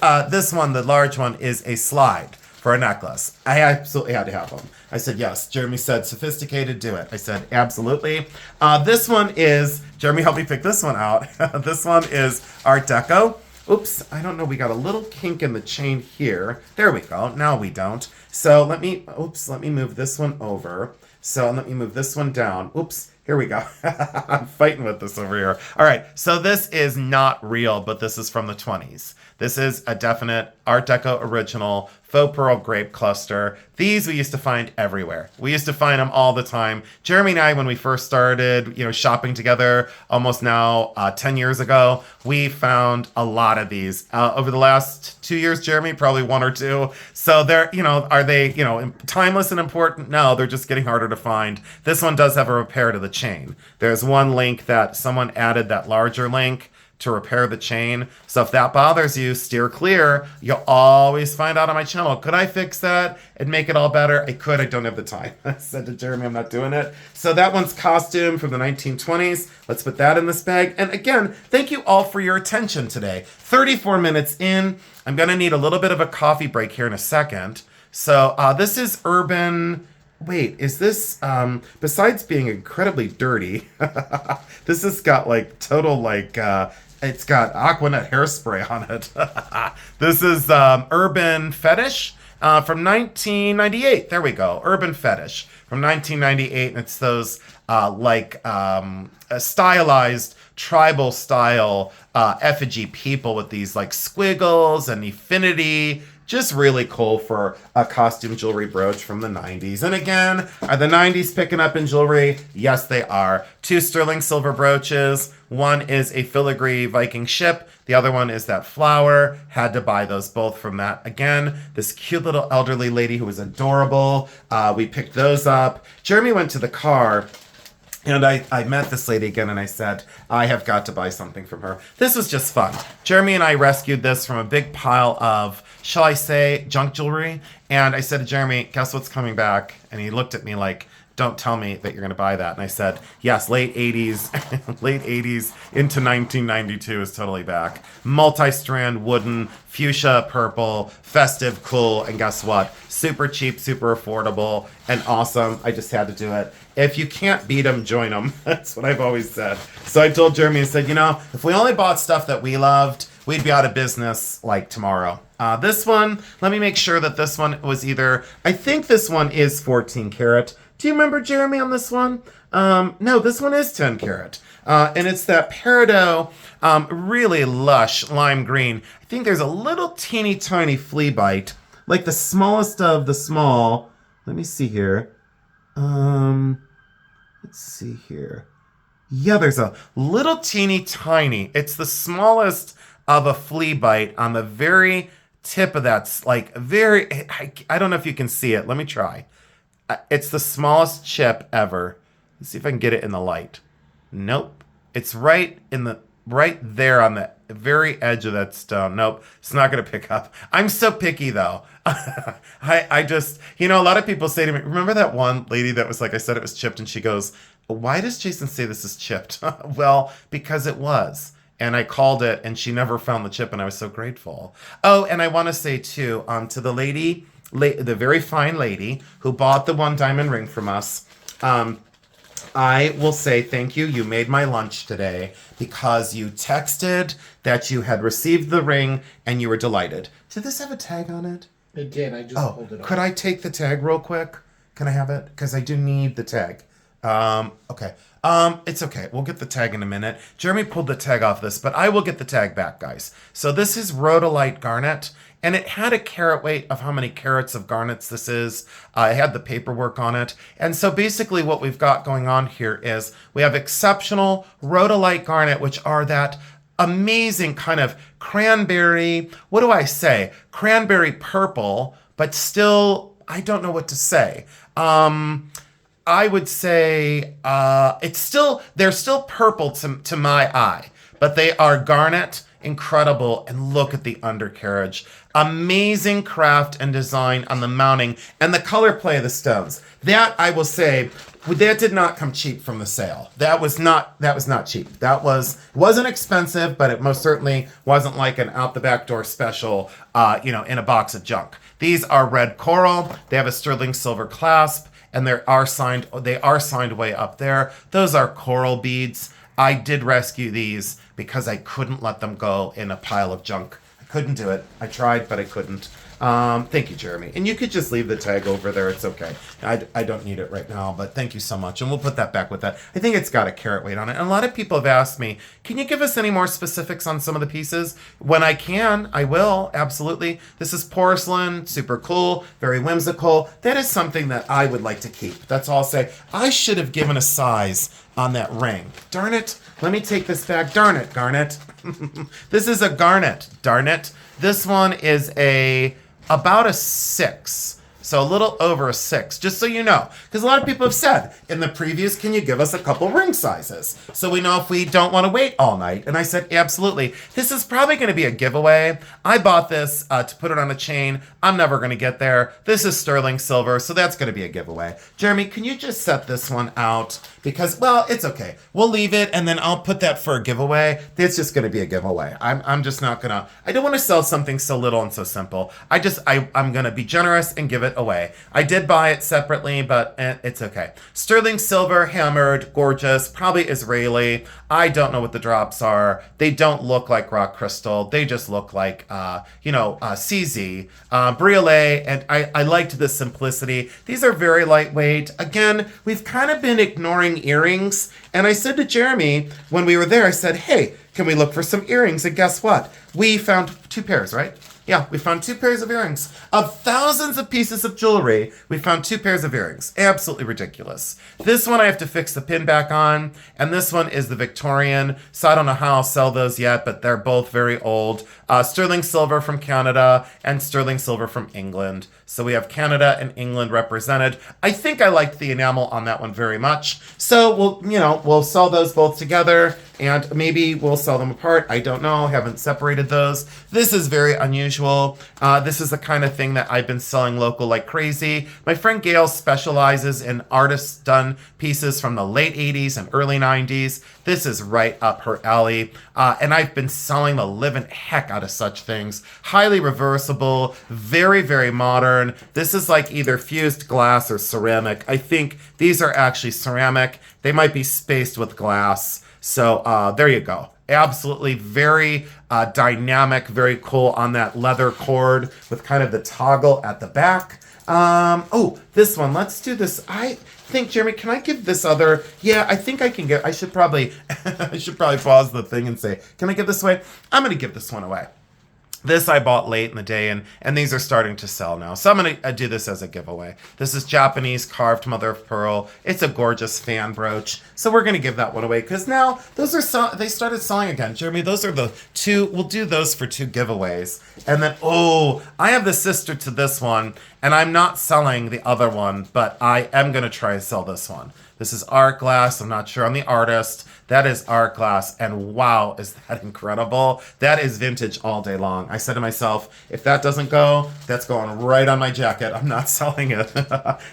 one, the large one, is a slide for a necklace. I absolutely had to have them. I said, yes. Jeremy said, sophisticated, do it. I said, absolutely. This one is, Jeremy helped me pick this one out. This one is Art Deco. Oops, I don't know. We got a little kink in the chain here. There we go. Now we don't. So let me move this one over. So let me move this one down. Oops. Here we go. I'm fighting with this over here. All right, so this is not real, but this is from the 20s. This is a definite Art Deco original faux pearl grape cluster. These we used to find everywhere. We used to find them all the time. Jeremy and I, when we first started, shopping together almost now 10 years ago, we found a lot of these. Over the last 2 years, Jeremy, probably one or two. So they're, are they, timeless and important? No, they're just getting harder to find. This one does have a repair to the chain. There's one link that someone added, that larger link, to repair the chain. So if that bothers you, steer clear. You'll always find out on my channel. Could I fix that and make it all better? I could. I don't have the time. I said to Jeremy, I'm not doing it. So that one's costume from the 1920s. Let's put that in this bag. And again, thank you all for your attention today. 34 minutes in. I'm going to need a little bit of a coffee break here in a second. So this is Urban... Wait, is this, besides being incredibly dirty, this has got total it's got Aquanet hairspray on it. This is Urban Fetish from 1998. There we go. Urban Fetish from 1998. And it's those stylized tribal style effigy people with these squiggles and infinity. Just really cool for a costume jewelry brooch from the 90s. And again, are the 90s picking up in jewelry? Yes, they are. 2 sterling silver brooches. One is a filigree Viking ship. The other one is that flower. Had to buy those both from that. Again, this cute little elderly lady who was adorable. We picked those up. Jeremy went to the car. And I met this lady again, and I said, I have got to buy something from her. This was just fun. Jeremy and I rescued this from a big pile of, shall I say, junk jewelry. And I said to Jeremy, guess what's coming back? And he looked at me like, don't tell me that you're going to buy that. And I said, yes, late 80s, late 80s into 1992 is totally back. Multi-strand wooden, fuchsia purple, festive, cool, and guess what? Super cheap, super affordable, and awesome. I just had to do it. If you can't beat them, join them. That's what I've always said. So I told Jeremy, I said, if we only bought stuff that we loved, we'd be out of business tomorrow. This one, let me make sure that this one was I think this one is 14 karat. Do you remember, Jeremy, on this one? No, this one is 10 karat. And it's that peridot, really lush lime green. I think there's a little teeny tiny flea bite, like the smallest of the small. Let me see here. Let's see here. Yeah, there's a little teeny tiny. It's the smallest of a flea bite on the very tip of that. I don't know if you can see it. Let me try. It's the smallest chip ever. Let's see if I can get it in the light. Nope. It's right there on the very edge of that stone. Nope. It's not going to pick up. I'm so picky though. I just, a lot of people say to me, remember that one lady that was I said it was chipped, and she goes, why does Jason say this is chipped? Well, because it was. And I called it, and she never found the chip, and I was so grateful. Oh, and I want to say too, to the lady, the very fine lady who bought the 1 diamond ring from us, I will say thank you. You made my lunch today because you texted that you had received the ring and you were delighted. Did this have a tag on it? It did. I just pulled it off. Could I take the tag real quick? Can I have it? Because I do need the tag. Okay. It's okay. We'll get the tag in a minute. Jeremy pulled the tag off this, but I will get the tag back, guys. So this is rhodolite garnet, and it had a carat weight of how many carats of garnets this is. I had the paperwork on it. And so basically what we've got going on here is we have exceptional rhodolite garnet, which are that amazing kind of cranberry, what do I say? Cranberry purple, but still, I don't know what to say. I would say they're still purple to my eye, but they are garnet, incredible, and look at the undercarriage. Amazing craft and design on the mounting and the color play of the stones. That, I will say, that did not come cheap from the sale. That was not cheap. Wasn't expensive, but it most certainly wasn't like an out the back door special, in a box of junk. These are red coral. They have a sterling silver clasp, and they are signed way up there. Those are coral beads. I did rescue these because I couldn't let them go in a pile of junk. I couldn't do it. I tried, but I couldn't. Thank you, Jeremy. And you could just leave the tag over there. It's okay. I don't need it right now, but thank you so much. And we'll put that back with that. I think it's got a carat weight on it. And a lot of people have asked me, can you give us any more specifics on some of the pieces? When I can, I will. Absolutely. This is porcelain, super cool, very whimsical. That is something that I would like to keep. That's all I'll say. I should have given a size on that ring. Darn it. Let me take this back. Darn it, garnet. This is a garnet. Darn it. This one is about a 6. So a little over a 6, just so you know. Because a lot of people have said in the previews, can you give us a couple ring sizes? So we know if we don't want to wait all night. And I said, absolutely. This is probably going to be a giveaway. I bought this to put it on a chain. I'm never going to get there. This is sterling silver, so that's going to be a giveaway. Jeremy, can you just set this one out? Because, well, it's okay. We'll leave it, and then I'll put that for a giveaway. It's just going to be a giveaway. I'm just not going to... I don't want to sell something so little and so simple. I'm going to be generous and give it away. I did buy it separately, but it's okay. Sterling silver, hammered, gorgeous, probably Israeli. I don't know what the drops are. They don't look like rock crystal. They just look like, CZ, briolet, and I liked the simplicity. These are very lightweight. Again, we've kind of been ignoring earrings, and I said to Jeremy when we were there, I said, hey, can we look for some earrings? And guess what? We found 2 pairs, right? Yeah, we found 2 pairs of earrings. Of thousands of pieces of jewelry, we found 2 pairs of earrings. Absolutely ridiculous. This one I have to fix the pin back on, and this one is the Victorian, so I don't know how I'll sell those yet, but they're both very old. Sterling silver from Canada and sterling silver from England. So we have Canada and England represented. I think I liked the enamel on that one very much. So we'll sell those both together, and maybe we'll sell them apart. I don't know. Haven't separated those. This is very unusual. This is the kind of thing that I've been selling local like crazy. My friend Gail specializes in artist-done pieces from the late 80s and early 90s. This is right up her alley. And I've been selling the living heck out of such things. Highly reversible, very, very modern. This is like either fused glass or ceramic. I think these are actually ceramic. They might be spaced with glass. So there you go. Absolutely very dynamic, very cool on that leather cord with kind of the toggle at the back. This one. Let's do this. I think, Jeremy, can I give this other? Yeah, I think I can I should probably pause the thing and say, can I give this away? I'm going to give this one away. This I bought late in the day, and these are starting to sell now. So I'm going to do this as a giveaway. This is Japanese carved mother of pearl. It's a gorgeous fan brooch. So we're going to give that one away because now those are they started selling again. Jeremy, those are the 2. We'll do those for 2 giveaways. And then, I have the sister to this one, and I'm not selling the other one, but I am going to try and sell this one. This is art glass. I'm not sure on the artist. That is art glass, and wow, is that incredible. That is vintage all day long. I said to myself, if that doesn't go, that's going right on my jacket. I'm not selling it.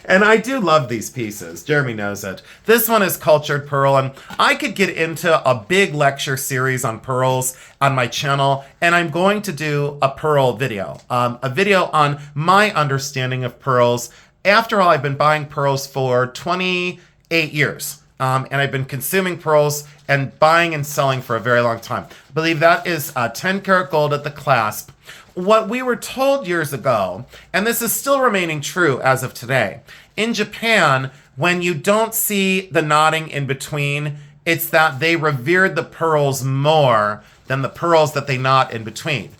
And I do love these pieces. Jeremy knows it. This one is cultured pearl, and I could get into a big lecture series on pearls on my channel, and I'm going to do a pearl video. A video on my understanding of pearls. After all, I've been buying pearls for 28 years. And I've been consuming pearls and buying and selling for a very long time. I believe that is 10 karat gold at the clasp. What we were told years ago, and this is still remaining true as of today, in Japan, when you don't see the knotting in between, it's that they revered the pearls more than the pearls that they knot in between.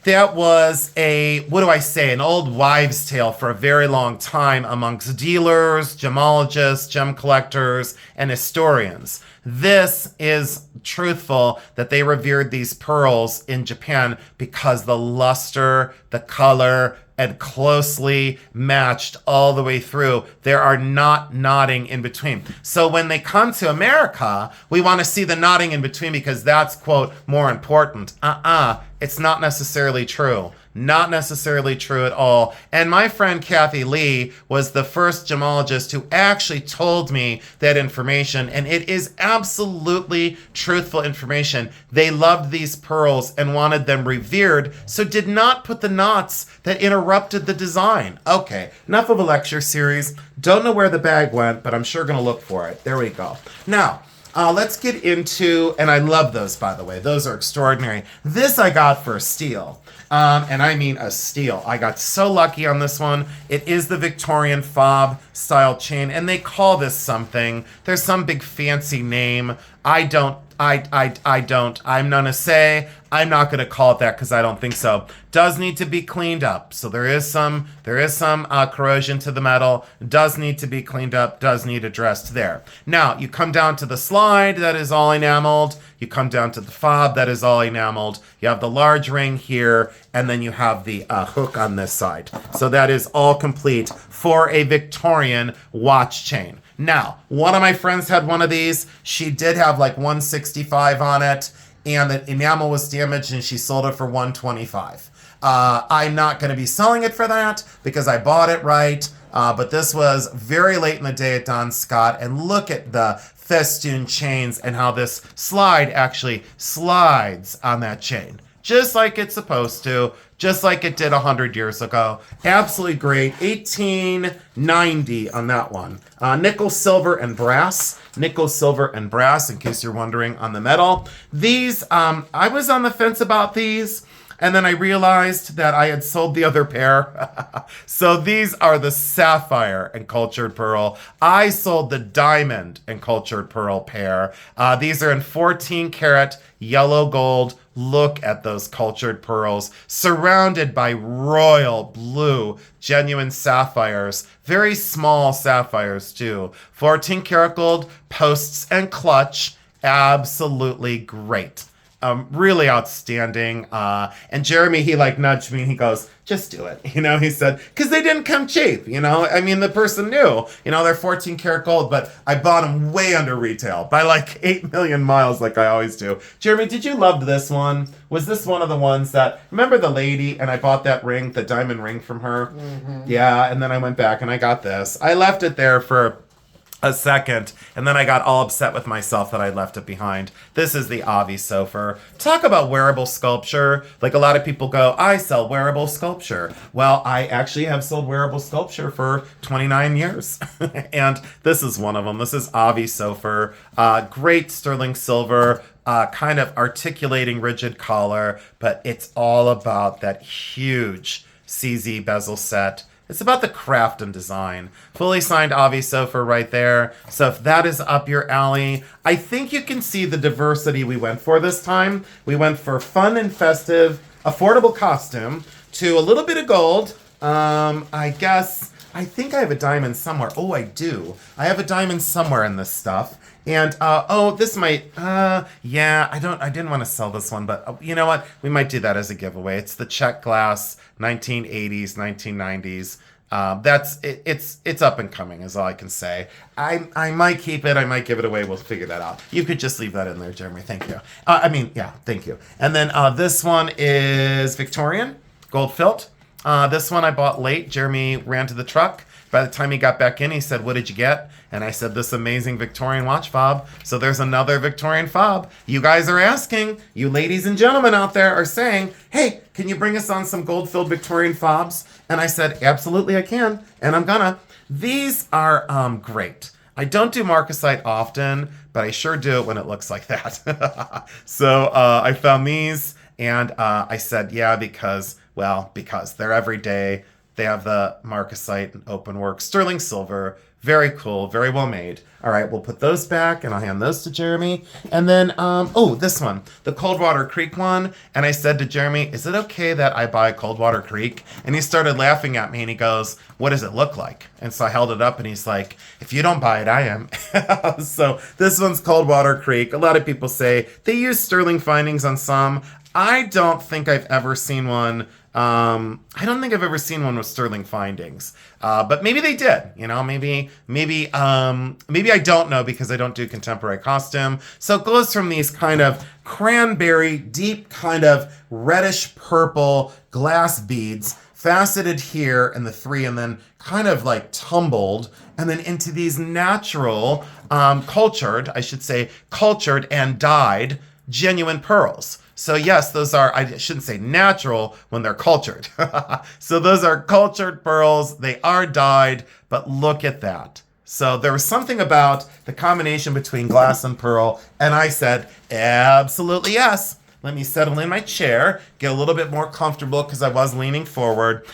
That was an old wives' tale for a very long time amongst dealers, gemologists, gem collectors, and historians. This is truthful that they revered these pearls in Japan because the luster, the color, and closely matched all the way through. There are not knotting in between. So when they come to America, we want to see the knotting in between because that's, quote, more important. It's not necessarily true. Not necessarily true at all. And my friend Kathy Lee was the first gemologist who actually told me that information, and it is absolutely truthful information. They loved these pearls and wanted them revered, so did not put the knots that interrupted the design. Okay, enough of a lecture series. Don't know where the bag went, but I'm sure going to look for it. There we go. Now, Let's get into, and I love those, by the way. Those are extraordinary. This I got for a steal. And I mean a steal. I got so lucky on this one. It is the Victorian fob style chain, and they call this something. There's some big fancy name. I'm gonna say I'm not gonna call it that because I don't think so. Does need to be cleaned up. So there is some corrosion to the metal. Does need to be cleaned up. Does need addressed there. Now you come down to the slide that is all enameled. You come down to the fob that is all enameled. You have the large ring here, and then you have the hook on this side. So that is all complete for a Victorian watch chain. Now, one of my friends had one of these. She did have like 165 on it, and the enamel was damaged, and she sold it for 125. I'm not going to be selling it for that because I bought it right. But this was very late in the day at Don Scott, and look at the festoon chains and how this slide actually slides on that chain. Just like it's supposed to, just like it did 100 years ago. Absolutely great. 1890 on that one. Nickel, silver, and brass. Nickel, silver, and brass, in case you're wondering on the metal. These, I was on the fence about these, and then I realized that I had sold the other pair. So these are the sapphire and cultured pearl. I sold the diamond and cultured pearl pair. These are in 14 karat yellow gold. Look at those cultured pearls surrounded by royal blue genuine sapphires. Very small sapphires too. 14 karat gold, posts and clutch. Absolutely great. Really outstanding. And Jeremy, he like nudged me and he goes, just do it. You know, he said, because they didn't come cheap. You know, I mean, the person knew, you know, they're 14 karat gold, but I bought them way under retail by like 8 million miles like I always do. Jeremy, did you love this one? Was this one of the ones that, remember the lady and I bought that ring, the diamond ring from her? Mm-hmm. Yeah, and then I went back and I got this. I left it there for a second, and then I got all upset with myself that I left it behind. This is the Avi Sofer. Talk about wearable sculpture. Like a lot of people go, I sell wearable sculpture. Well, I actually have sold wearable sculpture for 29 years. And this is one of them. This is Avi Sofer. Great sterling silver, kind of articulating rigid collar, but it's all about that huge CZ bezel set. It's about the craft and design. Fully signed Avi Sofer right there. So if that is up your alley, I think you can see the diversity we went for this time. We went for fun and festive, affordable costume to a little bit of gold. I think I have a diamond somewhere. Oh, I do. I have a diamond somewhere in this stuff. And, this might, I didn't want to sell this one, but you know what? We might do that as a giveaway. It's the check glass, 1980s, 1990s. It's up and coming is all I can say. I might keep it. I might give it away. We'll figure that out. You could just leave that in there, Jeremy. Thank you. Thank you. And then, this one is Victorian, gold filt. This one I bought late. Jeremy ran to the truck. By the time he got back in, he said, what did you get? And I said, this amazing Victorian watch fob. So there's another Victorian fob. You guys are asking, you ladies and gentlemen out there are saying, hey, can you bring us on some gold-filled Victorian fobs? And I said, absolutely I can, and I'm gonna. These are great. I don't do marcasite often, but I sure do it when it looks like that. So I found these, and I said, yeah, because they're everyday. They have the marcasite and openwork sterling silver. Very cool, very well made. All right, we'll put those back, and I'll hand those to Jeremy. And then, this one, the Coldwater Creek one. And I said to Jeremy, is it okay that I buy Coldwater Creek? And he started laughing at me, and he goes, what does it look like? And so I held it up, and he's like, if you don't buy it, I am. So this one's Coldwater Creek. A lot of people say they use sterling findings on some. I don't think I've ever seen one. I don't think I've ever seen one with sterling findings, but maybe they did, you know, maybe I don't know because I don't do contemporary costume. So it goes from these kind of cranberry, deep kind of reddish purple glass beads faceted here in the three and then kind of like tumbled and then into these natural, cultured and dyed genuine pearls. So yes, those are, I shouldn't say natural when they're cultured. So those are cultured pearls. They are dyed, but look at that. So there was something about the combination between glass and pearl, and I said, absolutely yes. Let me settle in my chair, get a little bit more comfortable because I was leaning forward.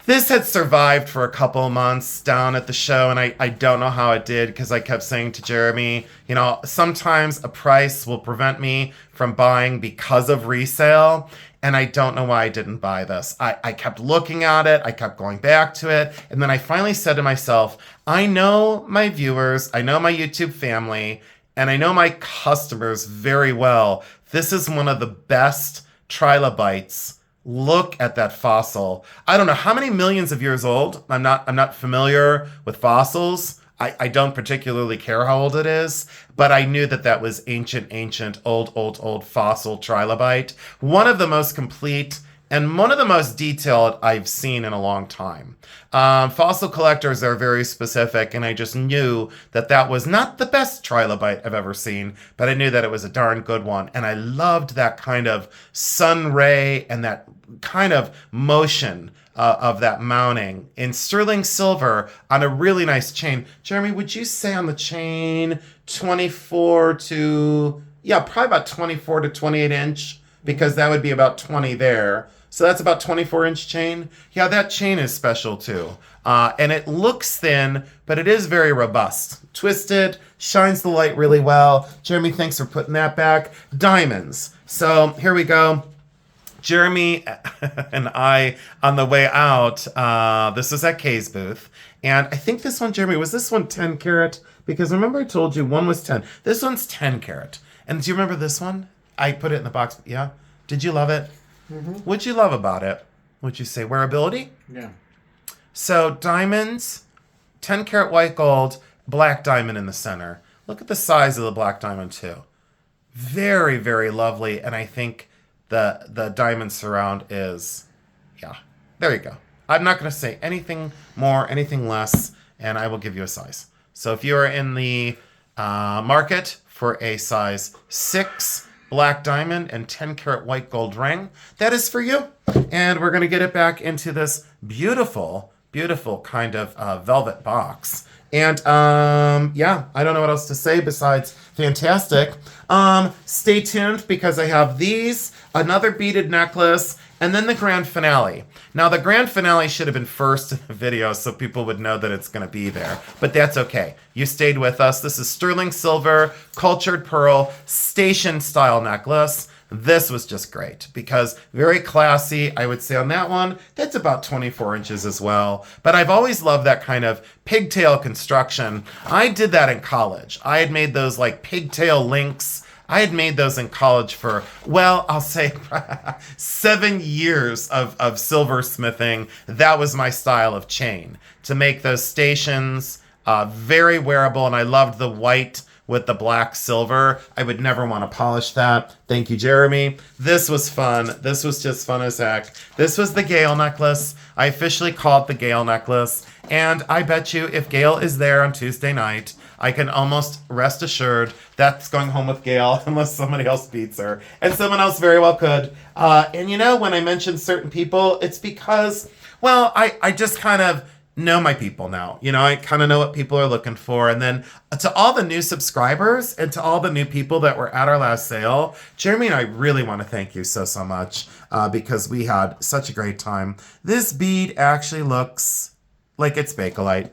This had survived for a couple of months down at the show, and I don't know how it did because I kept saying to Jeremy, you know, sometimes a price will prevent me from buying because of resale, and I don't know why I didn't buy this. I kept looking at it, I kept going back to it, and then I finally said to myself, I know my viewers, I know my YouTube family, and I know my customers very well. This is one of the best trilobites. Look at that fossil. I don't know how many millions of years old. I'm not familiar with fossils. I don't particularly care how old it is, but I knew that was ancient, old fossil trilobite. One of the most complete and one of the most detailed I've seen in a long time. Fossil collectors are very specific, and I just knew that was not the best trilobite I've ever seen, but I knew that it was a darn good one, and I loved that kind of sun ray and that kind of motion of that mounting in sterling silver on a really nice chain. Jeremy, would you say on the chain 24 to, probably about 24 to 28 inch, because that would be about 20 there. So that's about 24-inch chain. Yeah, that chain is special too. And it looks thin, but it is very robust. Twisted, shines the light really well. Jeremy, thanks for putting that back. Diamonds. So here we go. Jeremy and I, on the way out, this was at Kay's booth. And I think this one, Jeremy, was this one 10 karat? Because remember I told you one was 10. This one's 10 karat. And do you remember this one? I put it in the box. Yeah? Did you love it? Mm-hmm. What'd you love about it? Would you say wearability? Yeah. So diamonds, 10 karat white gold, black diamond in the center. Look at the size of the black diamond too. Very, very lovely. And I think the diamond surround is, there you go. I'm not going to say anything more, anything less, and I will give you a size. So if you are in the market for a size 6 black diamond and 10 karat white gold ring, that is for you. And we're going to get it back into this beautiful, beautiful kind of velvet box. And I don't know what else to say besides fantastic. Stay tuned because I have these, another beaded necklace, and then the grand finale. Now, the grand finale should have been first in the video so people would know that it's going to be there. But that's okay. You stayed with us. This is sterling silver, cultured pearl, station style necklace. This was just great because very classy. I would say on that one, that's about 24 inches as well. But I've always loved that kind of pigtail construction. I did that in college. I had made those like pigtail links. I had made those in college for, well, I'll say 7 years of silversmithing. That was my style of chain, to make those stations very wearable. And I loved the white with the black silver. I would never want to polish that. Thank you, Jeremy. This was fun. This was just fun as heck. This was the Gale necklace. I officially call it the Gale necklace. And I bet you if Gail is there on Tuesday night, I can almost rest assured that's going home with Gail unless somebody else beats her. And someone else very well could. And you know, when I mention certain people, it's because, well, I just kind of know my people now. You know, I kind of know what people are looking for. And then to all the new subscribers and to all the new people that were at our last sale, Jeremy and I really want to thank you so much because we had such a great time. This bead actually looks like it's Bakelite.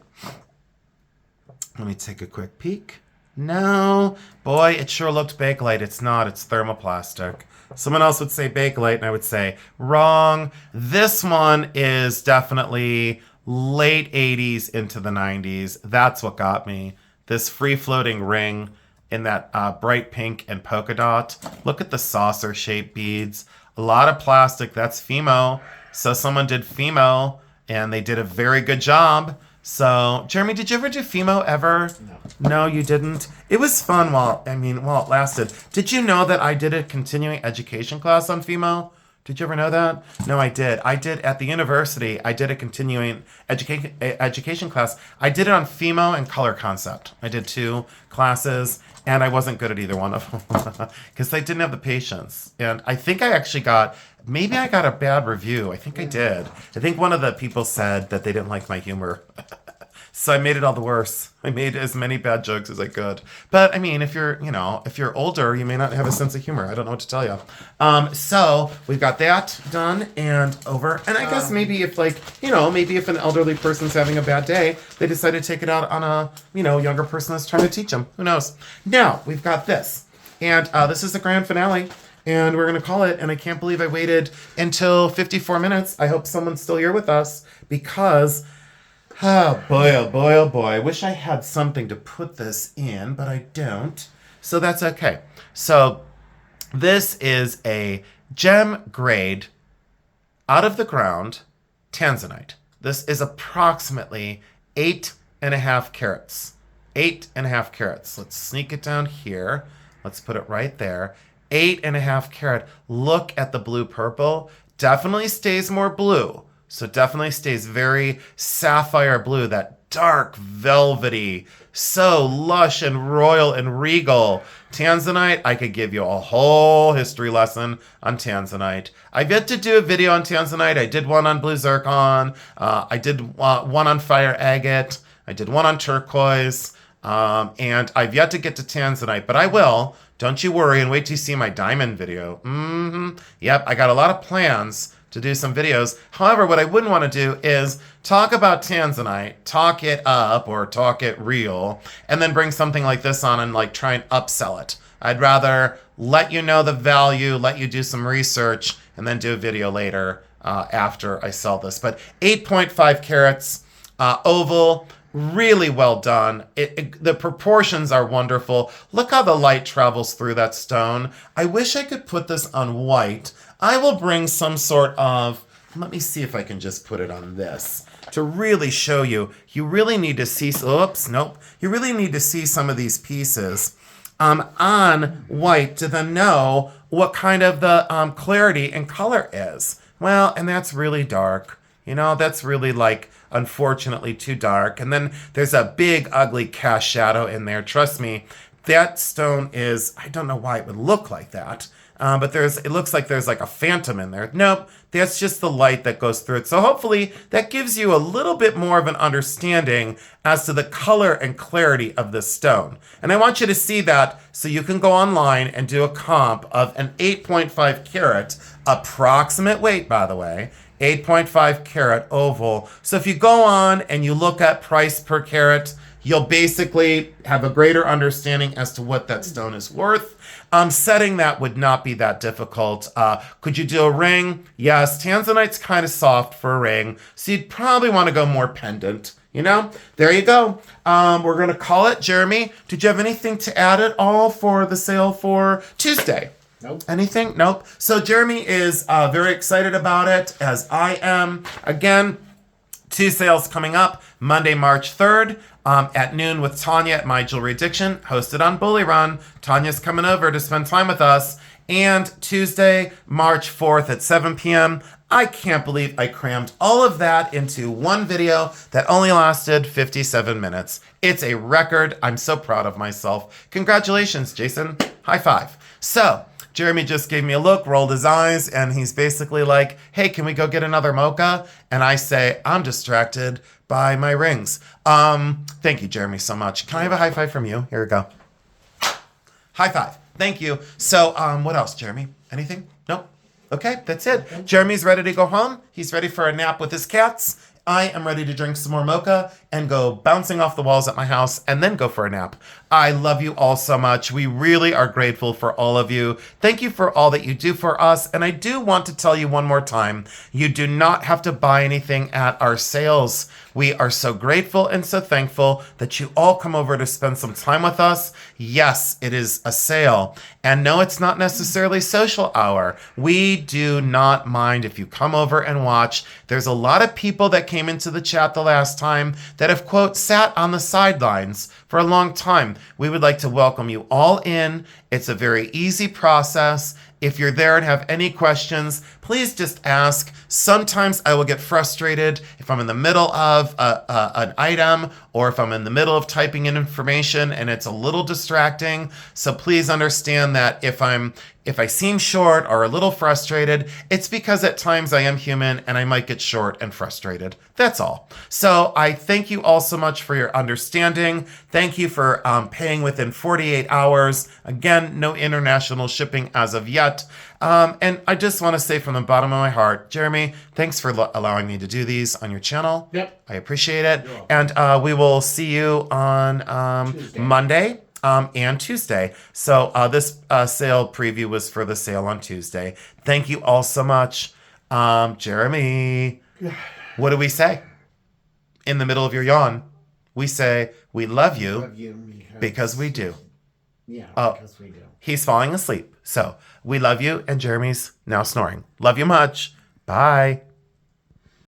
Let me take a quick peek. No, boy, it sure looked Bakelite. It's not, it's thermoplastic. Someone else would say Bakelite and I would say wrong. This one is definitely late 80s into the 90s. That's what got me. This free-floating ring in that bright pink and polka dot. Look at the saucer-shaped beads. A lot of plastic. That's Fimo. So someone did Fimo, and they did a very good job. So, Jeremy, did you ever do Fimo ever? No. No, you didn't? It was fun while it lasted. Did you know that I did a continuing education class on Fimo? Did you ever know that? No, I did. I did at the university. I did a continuing education class. I did it on Fimo and color concept. I did 2 classes, and I wasn't good at either one of them because I didn't have the patience. And I think I actually maybe I got a bad review. I think I did. I think one of the people said that they didn't like my humor. So I made it all the worse. I made as many bad jokes as I could. But I mean, if you're older, you may not have a sense of humor. I don't know what to tell you. So we've got that done and over. And I guess maybe if maybe if an elderly person's having a bad day, they decide to take it out on a, younger person that's trying to teach them. Who knows? Now we've got this. And this is the grand finale. And we're going to call it. And I can't believe I waited until 54 minutes. I hope someone's still here with us because... oh boy, oh boy, oh boy. I wish I had something to put this in, but I don't. So that's okay. So this is a gem grade out of the ground tanzanite. This is approximately 8.5 carats. 8.5 carats. Let's sneak it down here. Let's put it right there. 8.5 carat. Look at the blue purple. Definitely stays more blue. So definitely stays very sapphire blue, that dark, velvety, so lush and royal and regal. Tanzanite, I could give you a whole history lesson on tanzanite. I've yet to do a video on tanzanite. I did one on blue zircon. I did one on fire agate. I did one on turquoise. And I've yet to get to tanzanite, but I will. Don't you worry and wait till you see my diamond video. Yep, I got a lot of plans to do some videos. However, what I wouldn't want to do is talk about tanzanite, talk it up or talk it real, and then bring something like this on and try and upsell it. I'd rather let you know the value, let you do some research, and then do a video later after I sell this. But 8.5 carats, oval, really well done. The proportions are wonderful. Look how the light travels through that stone. I wish I could put this on white. I will bring some sort of, let me see if I can just put it on this to really show you. You really need to see, You really need to see some of these pieces on white to then know what kind of the clarity and color is. Well, and that's really dark. That's really unfortunately too dark. And then there's a big, ugly cast shadow in there. Trust me, that stone is, I don't know why it would look like that. But it looks like there's a phantom in there. Nope, that's just the light that goes through it. So hopefully that gives you a little bit more of an understanding as to the color and clarity of this stone. And I want you to see that so you can go online and do a comp of an 8.5 carat, approximate weight, by the way, 8.5 carat oval. So if you go on and you look at price per carat, you'll basically have a greater understanding as to what that stone is worth. Setting that would not be that difficult. Could you do a ring? Yes, tanzanite's kind of soft for a ring, so you'd probably want to go more pendant. There you go. We're going to call it. Jeremy, did you have anything to add at all for the sale for Tuesday? Nope. Anything? Nope. So Jeremy is very excited about it, as I am. Again, 2 sales coming up. Monday, March 3rd. At noon with Tanya at My Jewelry Addiction, hosted on Bully Run. Tanya's coming over to spend time with us. And Tuesday, March 4th at 7 p.m. I can't believe I crammed all of that into one video that only lasted 57 minutes. It's a record. I'm so proud of myself. Congratulations, Jason. High five. So, Jeremy just gave me a look, rolled his eyes, and he's basically like, hey, can we go get another mocha? And I say, I'm distracted by my rings. Thank you, Jeremy, so much. Can I have a high five from you? Here we go. High five. Thank you. So, what else, Jeremy? Anything? Nope. Okay, that's it. Jeremy's ready to go home. He's ready for a nap with his cats. I am ready to drink some more mocha and go bouncing off the walls at my house and then go for a nap. I love you all so much. We really are grateful for all of you. Thank you for all that you do for us. And I do want to tell you one more time, you do not have to buy anything at our sales. We are so grateful and so thankful that you all come over to spend some time with us. Yes, it is a sale. And no, it's not necessarily social hour. We do not mind if you come over and watch. There's a lot of people that came into the chat the last time that have, quote, sat on the sidelines for a long time. We would like to welcome you all in. It's a very easy process. If you're there and have any questions, please just ask. Sometimes I will get frustrated if I'm in the middle of an item or if I'm in the middle of typing in information and it's a little distracting. So please understand that if I'm If I seem short or a little frustrated, it's because at times I am human and I might get short and frustrated. That's all. So I thank you all so much for your understanding. Thank you for paying within 48 hours. Again, no international shipping as of yet. And I just want to say from the bottom of my heart, Jeremy, thanks for allowing me to do these on your channel. Yep. I appreciate it. And we will see you on Monday. And Tuesday. So this sale preview was for the sale on Tuesday. Thank you all so much. Jeremy, what do we say? In the middle of your yawn, we say, we love you, because we do. Yeah, because we do. He's falling asleep. So we love you, and Jeremy's now snoring. Love you much. Bye.